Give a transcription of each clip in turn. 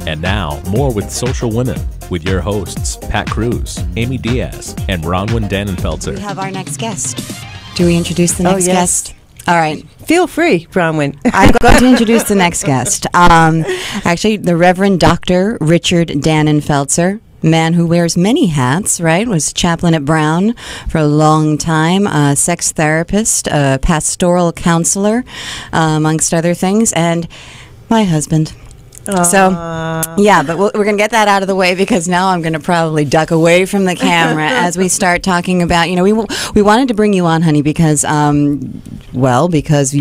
And now, more with Social Women, with your hosts, Pat Cruz, Amy Diaz, and Bronwyn Dannenfelser. We have our next guest. Do we introduce the next guest? All right. Feel free, Bronwyn. I'm going to introduce the next guest. Actually, the Reverend Dr. Richard Dannenfelser, man who wears many hats, right? Was chaplain at Brown for a long time, a sex therapist, a pastoral counselor, amongst other things, and my husband. So, yeah, but we're going to get that out of the way because now I'm going to probably duck away from the camera as we start talking about, we wanted to bring you on, honey, because, because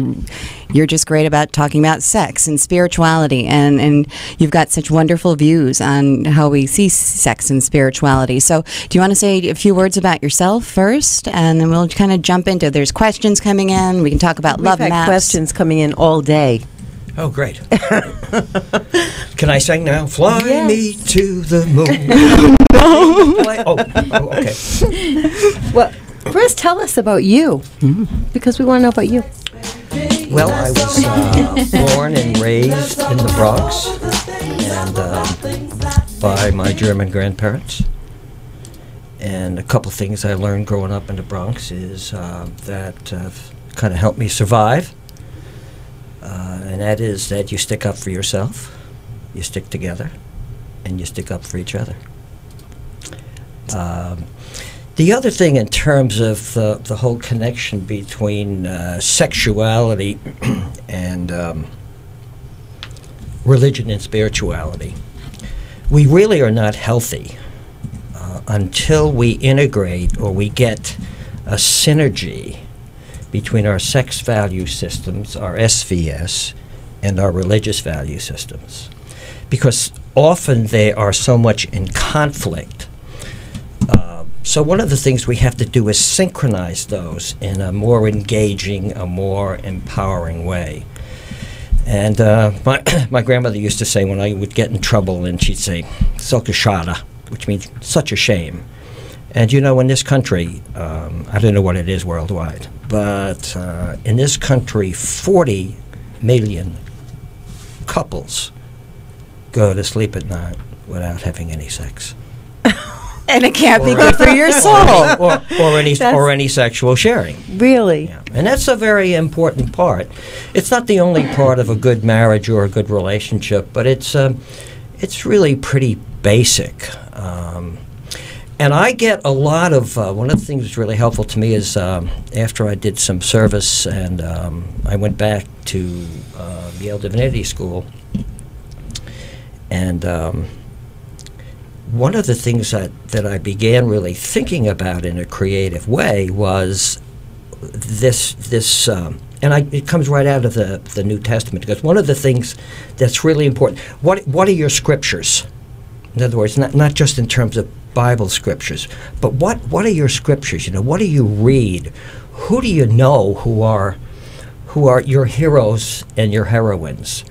you're just great about talking about sex and spirituality, and you've got such wonderful views on how we see sex and spirituality. So do you want to say a few words about yourself first, and then we'll kind of jump into, there's questions coming in, we can talk about love maps. We've had questions coming in all day. Oh, great. Can I sing now? Fly me to the moon. Okay. Well, first tell us about you, because we want to know about you. Well, I was born and raised in the Bronx and by my German grandparents. And a couple things I learned growing up in the Bronx is that kind of helped me survive. And that is that you stick up for yourself, you stick together, and you stick up for each other. The other thing in terms of the whole connection between sexuality and religion and spirituality, we really are not healthy until we integrate or we get a synergy between our sex value systems, our SVS, and our religious value systems. Because often they are so much in conflict. So one of the things we have to do is synchronize those in a more engaging, a more empowering way. And my grandmother used to say when I would get in trouble, and she'd say, "Solke schade," which means such a shame. And in this country, I don't know what it is worldwide, but in this country, 40 million couples go to sleep at night without having any sex. And it can't be good for your soul. Or any sexual sharing. Really? Yeah. And that's a very important part. It's not the only part of a good marriage or a good relationship, but it's really pretty basic. And I get a lot of, one of the things that's really helpful to me is after I did some service and I went back to Yale Divinity School, and one of the things that I began really thinking about in a creative way was this and it comes right out of the New Testament, because one of the things that's really important, what are your scriptures? In other words, not just in terms of Bible scriptures, but what are your scriptures? What do you read? Who do you know who are your heroes and your heroines?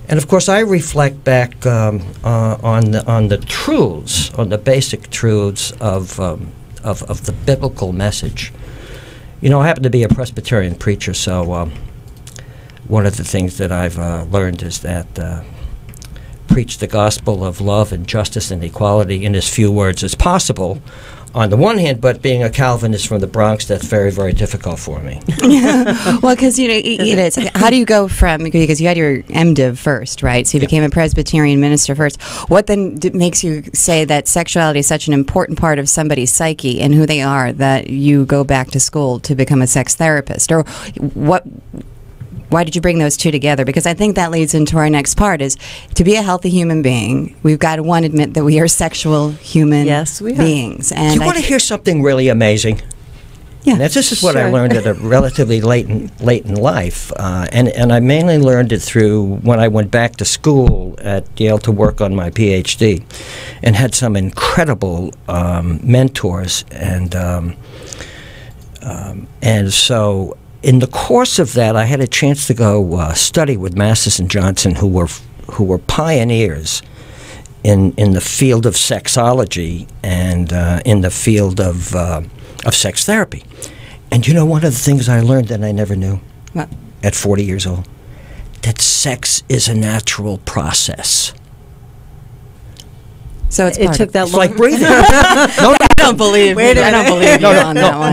And of course, I reflect back on the truths, on the basic truths of the biblical message. I happen to be a Presbyterian preacher, so one of the things that I've learned is that preach the gospel of love and justice and equality in as few words as possible, on the one hand, but being a Calvinist from the Bronx, that's very, very difficult for me. Well, because, how do you go from, because you had your MDiv first, right? So you became a Presbyterian minister first. What then makes you say that sexuality is such an important part of somebody's psyche and who they are that you go back to school to become a sex therapist? Or why did you bring those two together? Because I think that leads into our next part, is to be a healthy human being, we've got to, one, admit that we are sexual human beings. And you want to hear something really amazing? Yeah. Now, this is what I learned at a relatively late in life, and I mainly learned it through when I went back to school at Yale to work on my PhD, and had some incredible mentors, and so in the course of that, I had a chance to go study with Massis and Johnson, who were pioneers in the field of sexology and in the field of sex therapy. And one of the things I learned that I never knew at 40 years old, that sex is a natural process. So it's It part took of, that It's long. like breathing. I don't believe you. I don't believe you on that one.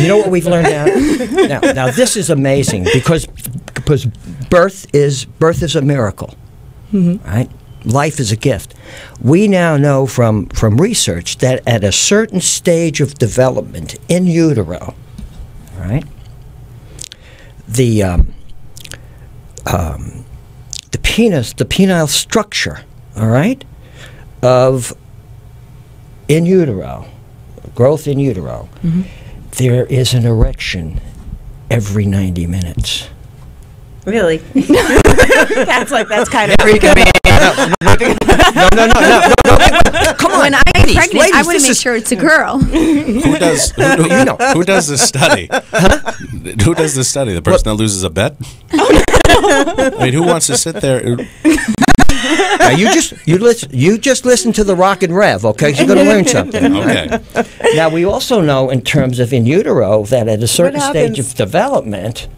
You know what we've learned now? Now this is amazing because birth is a miracle, right? Life is a gift. We now know from research that at a certain stage of development in utero, right, the penis, the penile structure, all right, of in utero, growth in utero, there is an erection every 90 minutes. Really? That's kind of freaking me. No. Come on, When I'm ladies, pregnant, ladies, I want this to make is- sure it's a girl. Who does who does this study? Who does this study? The person that loses a bet? I mean, who wants to sit there? Now you just listen to the rock and rev, okay? 'Cause you're going to learn something. Okay. Now we also know in terms of in utero that at a certain stage happens? of development,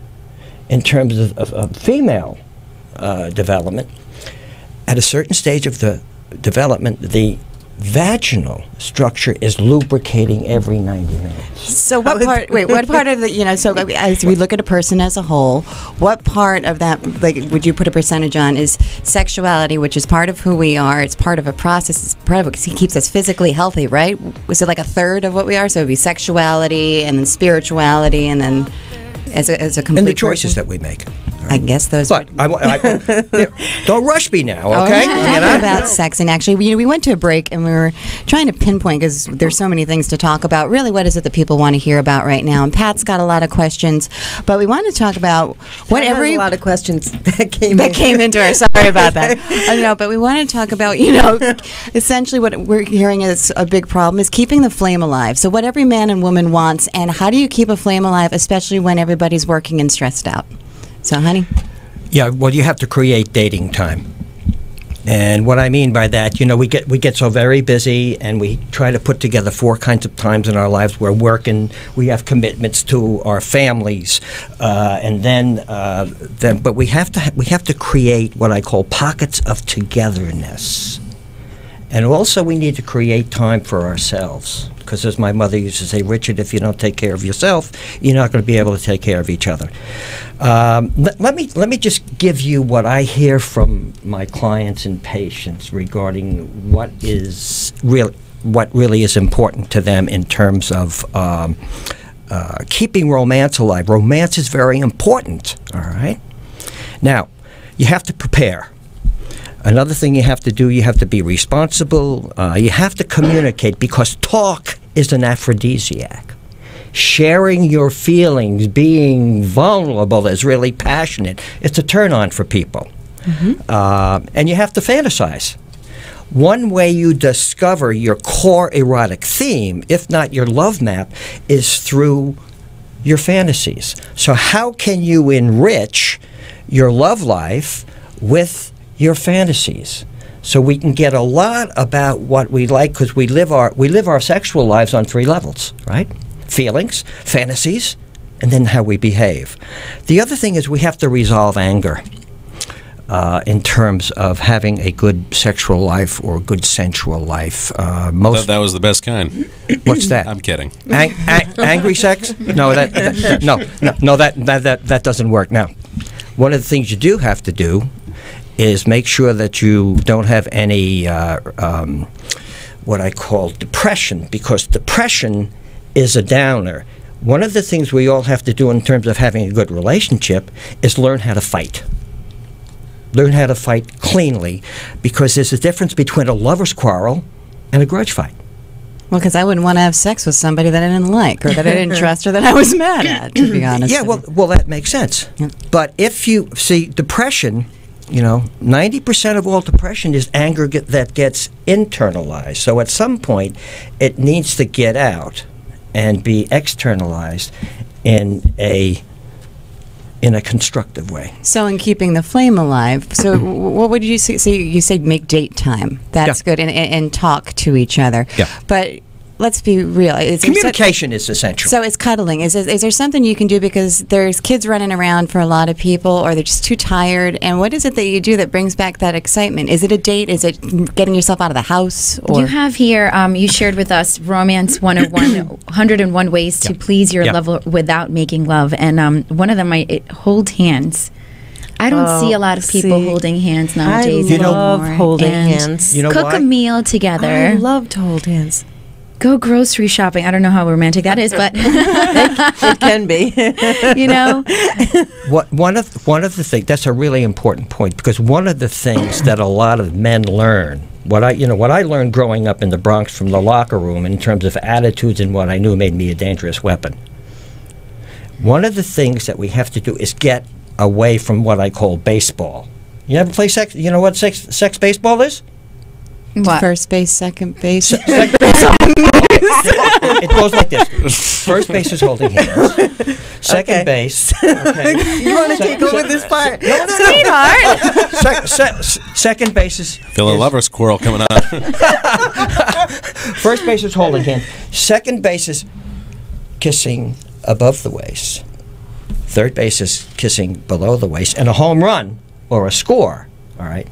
in terms of female development, at a certain stage of the development, the vaginal structure is lubricating every 90 minutes. So what part? Wait, what part of the So as we look at a person as a whole, what part of that, like, would you put a percentage on? Is sexuality, which is part of who we are. It's part of a process. It's part of it keeps us physically healthy, right? Was it like a third of what we are? So it'd be sexuality and then spirituality and then as a complete And the choices person? that we make. I guess those. But don't rush me now, okay? Talking about sex, and actually, we went to a break, and we were trying to pinpoint because there's so many things to talk about. Really, what is it that people want to hear about right now? And Pat's got a lot of questions, but we want to talk about what There's a lot of questions that came into our. Sorry about that. I know, but we want to talk about essentially what we're hearing is a big problem is keeping the flame alive. So, what every man and woman wants, and how do you keep a flame alive, especially when everybody's working and stressed out? So, honey? Yeah, well, you have to create dating time. And what I mean by that, we get so very busy, and we try to put together 4 kinds of times in our lives. We're working, we have commitments to our families, and but we have to create what I call pockets of togetherness. And also, we need to create time for ourselves. Because as my mother used to say, Richard, if you don't take care of yourself, you're not going to be able to take care of each other. Let me just give you what I hear from my clients and patients regarding what really is important to them in terms of keeping romance alive. Romance is very important, all right? Now, you have to prepare. Another thing you have to do, you have to be responsible. You have to communicate because talk is an aphrodisiac. Sharing your feelings, being vulnerable is really passionate. It's a turn-on for people. And you have to fantasize. One way you discover your core erotic theme, if not your love map, is through your fantasies. So how can you enrich your love life with your fantasies, so we can get a lot about what we like, because we live our sexual lives on 3 levels, right? Feelings, fantasies, and then how we behave. The other thing is we have to resolve anger in terms of having a good sexual life or good sensual life. That was the best kind. What's that? I'm kidding. Angry sex? No, that doesn't work. Now, one of the things you do have to do is make sure that you don't have any what I call depression, because depression is a downer. One of the things we all have to do in terms of having a good relationship is learn how to fight. Learn how to fight cleanly, because there's a difference between a lover's quarrel and a grudge fight. Well, because I wouldn't want to have sex with somebody that I didn't like or that I didn't trust or that I was mad at, to be honest. Yeah, well, that makes sense. Yeah. But if you see depression, 90% of all depression is anger that gets internalized. So at some point, it needs to get out and be externalized in a constructive way. So in keeping the flame alive, so what would you say? So you said make date time. That's good, and talk to each other. Yeah. But let's be real. Communication is essential. So it's cuddling. Is there something you can do, because there's kids running around for a lot of people, or they're just too tired? And what is it that you do that brings back that excitement? Is it a date? Is it getting yourself out of the house? Or? You have here, you shared with us Romance 101, 101 Ways to Please Your Lover Without Making Love. And one of them, hold hands. I don't see a lot of people holding hands nowadays. I love holding hands. You know cook why? a meal together. I love to hold hands. Go grocery shopping. I don't know how romantic that is, but It can be. you know. One of the things, that's a really important point, because one of the things that a lot of men learn, what I learned growing up in the Bronx from the locker room in terms of attitudes and what I knew made me a dangerous weapon. One of the things that we have to do is get away from what I call baseball. You ever play sex? You know what sex baseball is? What? First base, second base. It goes like this. First base is holding hands. Second base. Okay. You want to take over this part? Sweetheart. Second base is... Feel a lover's quarrel coming on. First base is holding hands. Second base is kissing above the waist. Third base is kissing below the waist. And a home run or a score. All right.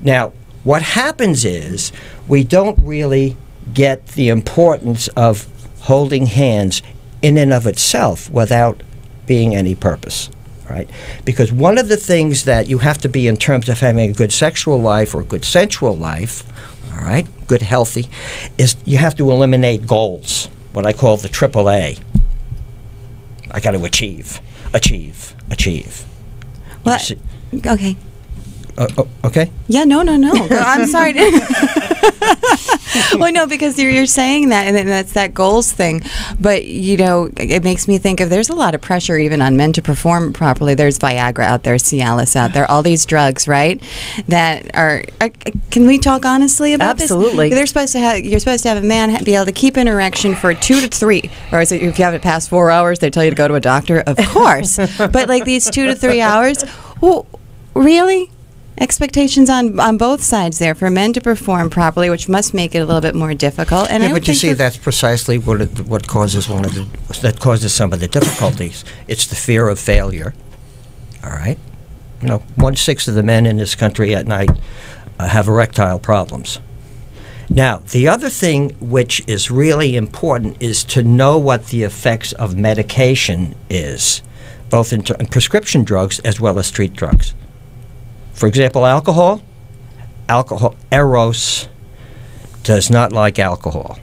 Now, what happens is we don't really get the importance of holding hands in and of itself without being any purpose. Right? Because one of the things that you have to be in terms of having a good sexual life or a good sensual life, all right, good healthy, is you have to eliminate goals, what I call the AAA. I got to achieve. Well, okay. Okay? Yeah, no. I'm sorry. Well, no, because you're saying that, and that's that goals thing. But, it makes me think of, there's a lot of pressure even on men to perform properly. There's Viagra out there, Cialis out there, all these drugs, right? That are, can we talk honestly about Absolutely. this? You're supposed to have a man be able to keep an erection for 2 to 3. Or is it, if you have it past 4 hours, they tell you to go to a doctor? Of course. But like these 2 to 3 hours, well, really? Expectations on both sides there for men to perform properly, which must make it a little bit more difficult. And but you see, that's precisely what causes some of the difficulties. It's the fear of failure. All right, 1/6 of the men in this country at night have erectile problems. Now, the other thing which is really important is to know what the effects of medication is, both in prescription drugs as well as street drugs. For example, alcohol, Eros does not like alcohol,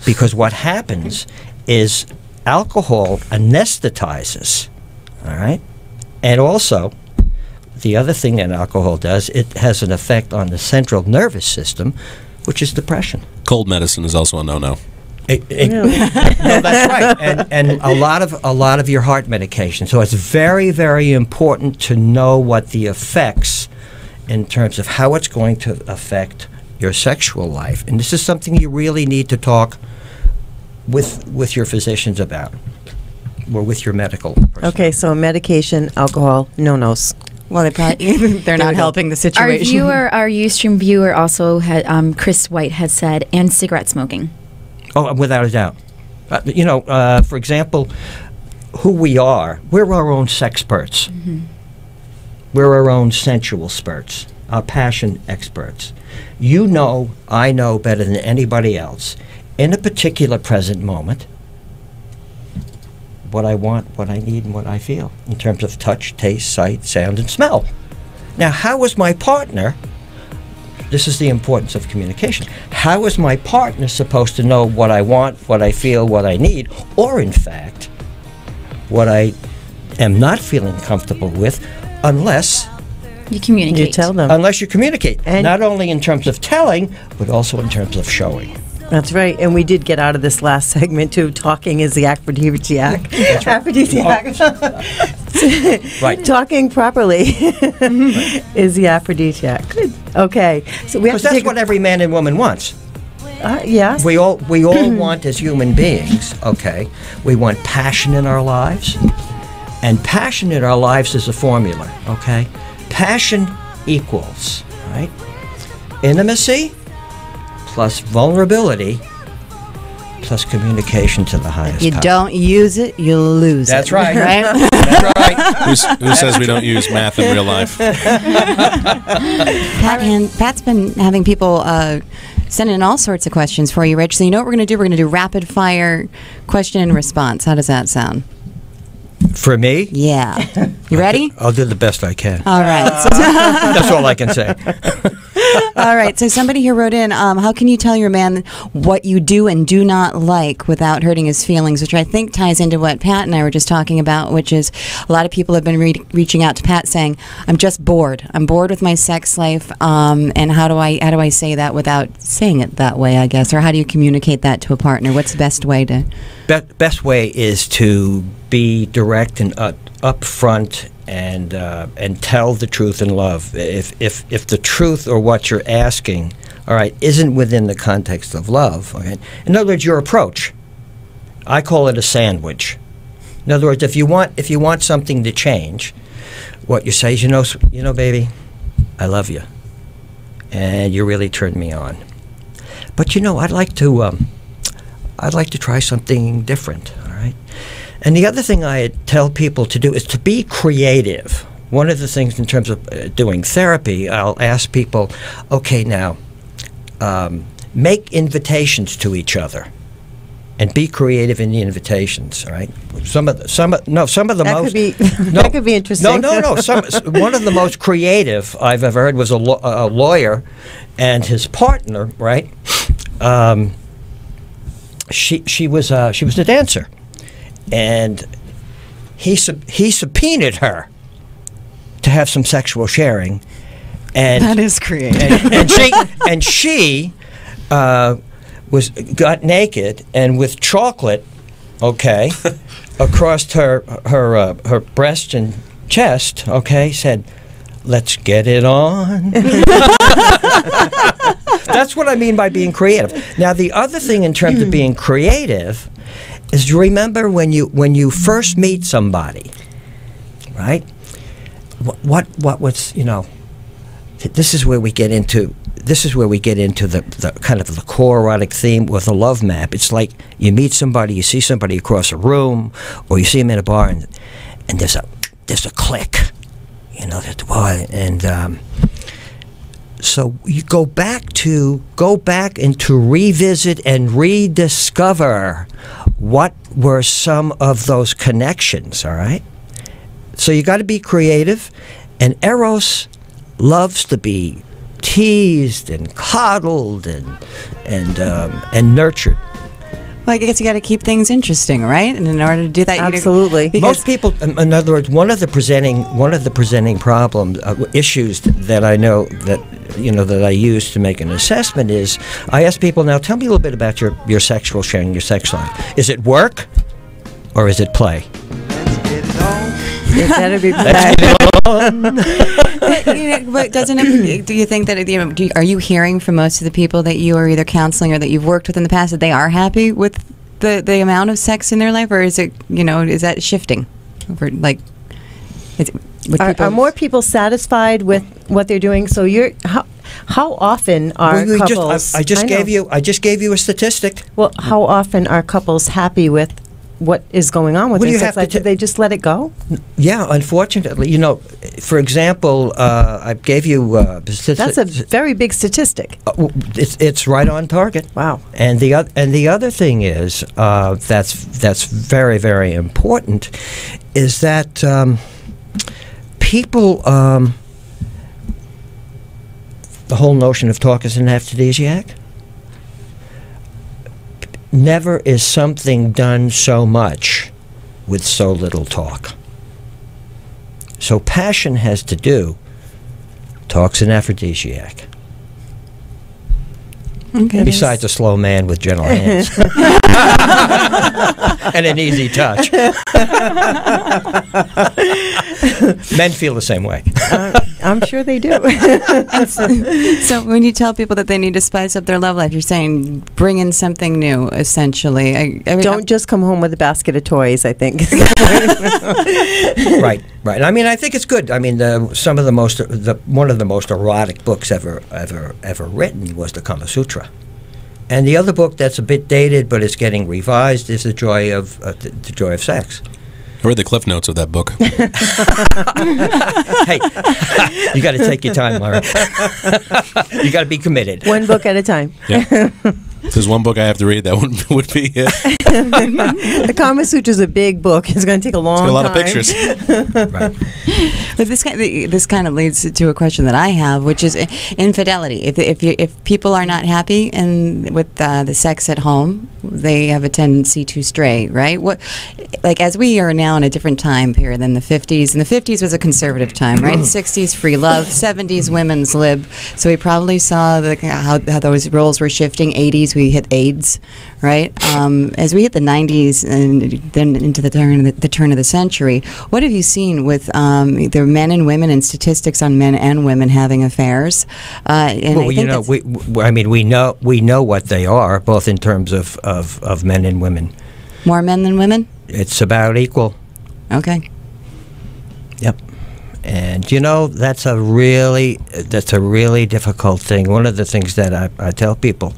because what happens is alcohol anesthetizes, all right? And also, the other thing that alcohol does, it has an effect on the central nervous system, which is depression. Cold medicine is also a no-no. No, that's right, and a lot of your heart medication. So it's very, very important to know what the effects, in terms of how it's going to affect your sexual life. And this is something you really need to talk with your physicians about, or with your medical person. Okay, so medication, alcohol, no-nos. Well, they're not helping the situation. Our Ustream viewer also had, Chris White had said, and cigarette smoking. Oh, without a doubt. For example, who we are, we're our own sexperts. Mm-hmm. We're our own sensual experts, our passion experts. I know better than anybody else, in a particular present moment, what I want, what I need, and what I feel, in terms of touch, taste, sight, sound, and smell. Now, how is my partner... This is the importance of communication. How is my partner supposed to know what I want, what I feel, what I need, or in fact, what I am not feeling comfortable with, unless you communicate? You tell them. Unless you communicate, and not only in terms of telling, but also in terms of showing. That's right, and we did get out of this last segment too. Talking is the aphrodisiac. That's right. Aphrodisiac. Right. Talking properly is the aphrodisiac. Good. Okay, so we have Because to that's what every man and woman wants. Yes. We all want, as human beings, okay, we want passion in our lives. And passion in our lives is a formula, okay? Passion equals, right, intimacy plus vulnerability plus communication to the highest You power. don't use it, you lose That's it. right. Right? That's right. Who says we don't use math in real life? Pat's been having people send in all sorts of questions for you, Rich. So you know what we're going to do? We're going to do rapid fire question and response. How does that sound? For me? Yeah. You ready? I'll do the best I can. All right. That's all I can say. All right. So somebody here wrote in, how can you tell your man what you do and do not like without hurting his feelings, which I think ties into what Pat and I were just talking about, which is a lot of people have been reaching out to Pat saying, I'm just bored. I'm bored with my sex life. And how do I say that without saying it that way, I guess? Or how do you communicate that to a partner? What's the best way to... Best way is to be direct and upfront and tell the truth in love. If the truth or what you're asking, all right, isn't within the context of love, okay? In other words, your approach. I call it a sandwich. In other words, if you want something to change, what you say is, you know, baby, I love you, and you really turned me on. But I'd like to try something different, all right? And the other thing I tell people to do is to be creative. One of the things in terms of doing therapy, I'll ask people, okay, now, make invitations to each other. And be creative in the invitations, all right? Some of the most... That could be interesting. No. One of the most creative I've ever heard was a lawyer and his partner, right? She was a dancer, and he subpoenaed her to have some sexual sharing, and That is creative. and she got naked and with chocolate, okay, across her breast and chest, okay, said, "Let's get it on." That's what I mean by being creative. Now, the other thing in terms of being creative is to remember when you first meet somebody, right? What was, this is where we get into the kind of the core erotic theme with a love map. It's like you meet somebody, you see somebody across a room, or you see them in a bar, and there's a click, so you go back and to revisit and rediscover what were some of those connections, all right? So you got to be creative, and Eros loves to be teased and coddled and nurtured. Well, I guess you got to keep things interesting, right? And in order to do that, Absolutely. Most people, in other words, one of the presenting problems, issues that I know that I use to make an assessment is, I ask people, now tell me a little bit about your sexual sharing, your sex life. Is it work or is it play? It better be But doesn't it? Do you think that are you hearing from most of the people that you are either counseling or that you've worked with in the past that they are happy with the amount of sex in their life, or is it is that shifting? Over Are more people satisfied with what they're doing? So how often are couples? I just gave you a statistic. Well, how often are couples happy with what is going on with their sex life? Do they just let it go? Yeah, unfortunately, for example, I gave you That's a very big statistic. It's right on target. Wow. And the other thing is that's very, very important is that people the whole notion of talk is an aphrodisiac. Never is something done so much with so little talk. So passion has to do. Talk's an aphrodisiac. Okay. Besides a slow man with gentle hands. And an easy touch. Men feel the same way. I'm sure they do. So when you tell people that they need to spice up their love life, you're saying bring in something new, essentially. Don't just come home with a basket of toys, I think. Right. I mean, I think it's good. I mean, one of the most erotic books ever written was the Kama Sutra. And the other book that's a bit dated but is getting revised is The Joy of Sex. I read the cliff notes of that book. Hey, you got to take your time, Laura. You got to be committed. One book at a time. Yeah. If there's one book I have to read, that would be it. The Kama Sutra is a big book. It's going to take a long time. A lot of pictures. Right. But this kind of leads to a question that I have, which is infidelity. If people are not happy with the sex at home, they have a tendency to stray, right? As we are now in a different time period than the 50s, and the 50s was a conservative time, right? 60s, free love. 70s, women's lib. So we probably saw how those roles were shifting. 80s, we hit AIDS, right? As we hit the 90s and then into the turn of the century, what have you seen with either men and women and statistics on men and women having affairs? We know what they are, both in terms of men and women. More men than women? It's about equal. Okay. Yep. And that's a really difficult thing. One of the things that I tell people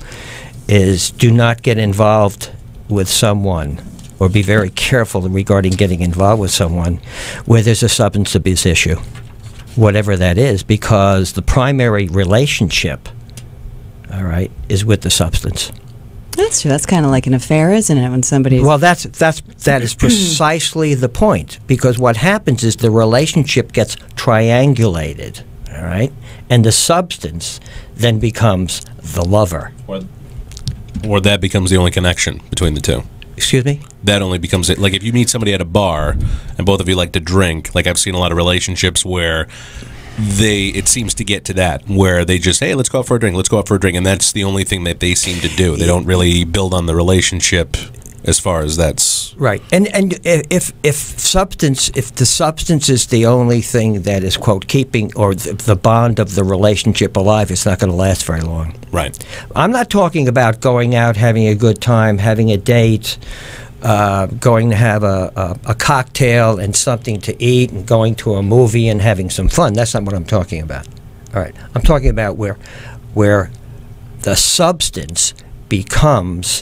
is do not get involved with someone, or be very careful regarding getting involved with someone where there's a substance abuse issue, whatever that is, because the primary relationship, all right, is with the substance. That's true. That's kind of like an affair, isn't it? When somebody that is precisely the point, because what happens is the relationship gets triangulated, all right, and the substance then becomes the lover. Or that becomes the only connection between the two. Excuse me? That only becomes it. Like if you meet somebody at a bar and both of you like to drink, like I've seen a lot of relationships where it seems to get to that, where they just, hey, let's go out for a drink, and that's the only thing that they seem to do. They don't really build on the relationship as far as that's... Right. And if the substance is the only thing that is, quote, keeping, or the bond of the relationship alive, it's not going to last very long. Right. I'm not talking about going out, having a good time, having a date, going to have a cocktail and something to eat, and going to a movie and having some fun. That's not what I'm talking about. All right. I'm talking about where the substance becomes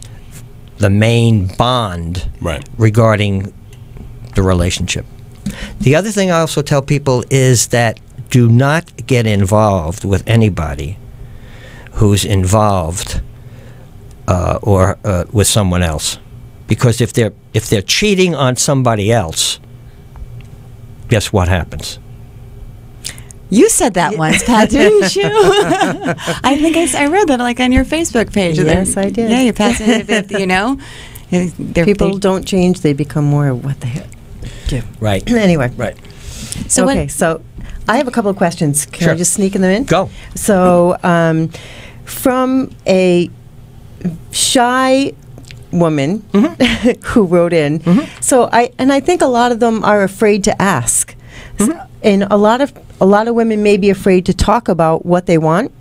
the main bond, right, regarding the relationship. The other thing I also tell people is that do not get involved with anybody who's involved or with someone else, because if they're cheating on somebody else, guess what happens? You said that once, Pat, didn't you? I think I read that on your Facebook page. Yes, I did. Yeah, you passed it. People don't change; they become more of what they do. Right. Anyway. Right. So so I have a couple of questions. Can I just sneak them in? Go. So, from a shy woman who wrote in, so I think a lot of them are afraid to ask, and a lot of women may be afraid to talk about what they want.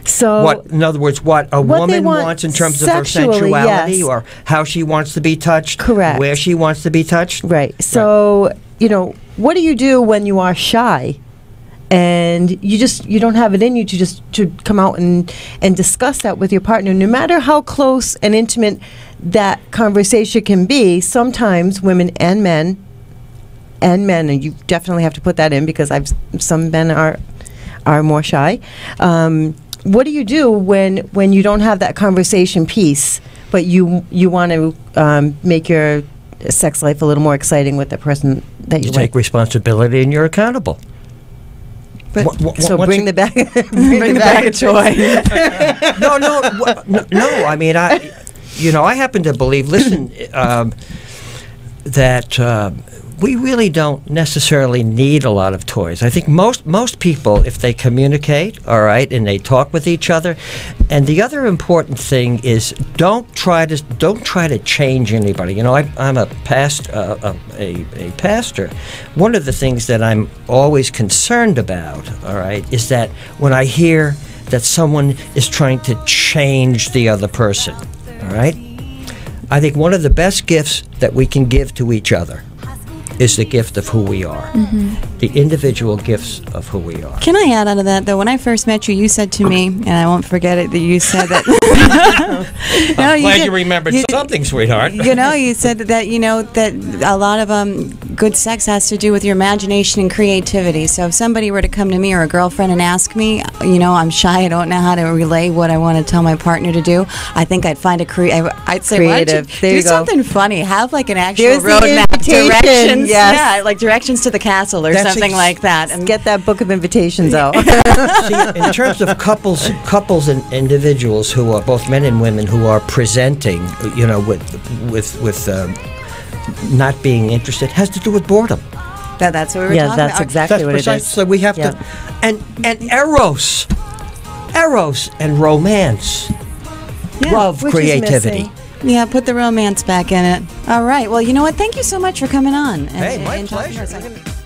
So, in other words, what a woman wants in terms of her sensuality, or how she wants to be touched, correct, where she wants to be touched, right. So, what do you do when you are shy, and you don't have it in you to come out and discuss that with your partner, no matter how close and intimate that conversation can be? Sometimes women and men, and you definitely have to put that in, because some men are more shy. What do you do when you don't have that conversation piece, but you want to make your sex life a little more exciting with the person that you take responsibility, and you're accountable. But bring the bag of joy. No. I mean, I happen to believe. Listen, that we really don't necessarily need a lot of toys. I think most people, if they communicate, all right, and they talk with each other, and the other important thing is don't try to change anybody. I'm a pastor. One of the things that I'm always concerned about, all right, is that when I hear that someone is trying to change the other person, all right, I think one of the best gifts that we can give to each other is the gift of who we are. the individual gifts of who we are. Can I add on to that, though? When I first met you, you said to me, and I won't forget it, that you said that... I'm glad you remembered something, sweetheart. You said that, that a lot of good sex has to do with your imagination and creativity. So if somebody were to come to me or a girlfriend and ask me, I'm shy, I don't know how to relay what I want to tell my partner to do, I think I'd find I'd say, creative. There do you go. something funny. Have like an actual Here's the roadmap, invitation, directions. yes. Yeah, like directions to the castle or something like that. And Get that book of invitations out. See, in terms of couples and individuals who are both men and women who are presenting, with not being interested, has to do with boredom. that's what we were talking about. that's exactly what it is. So we have to, and eros and romance, love, which is creativity. missing. Yeah, put the romance back in it. All right. Well, you know what? Thank you so much for coming on. Hey, my and talking to pleasure. us.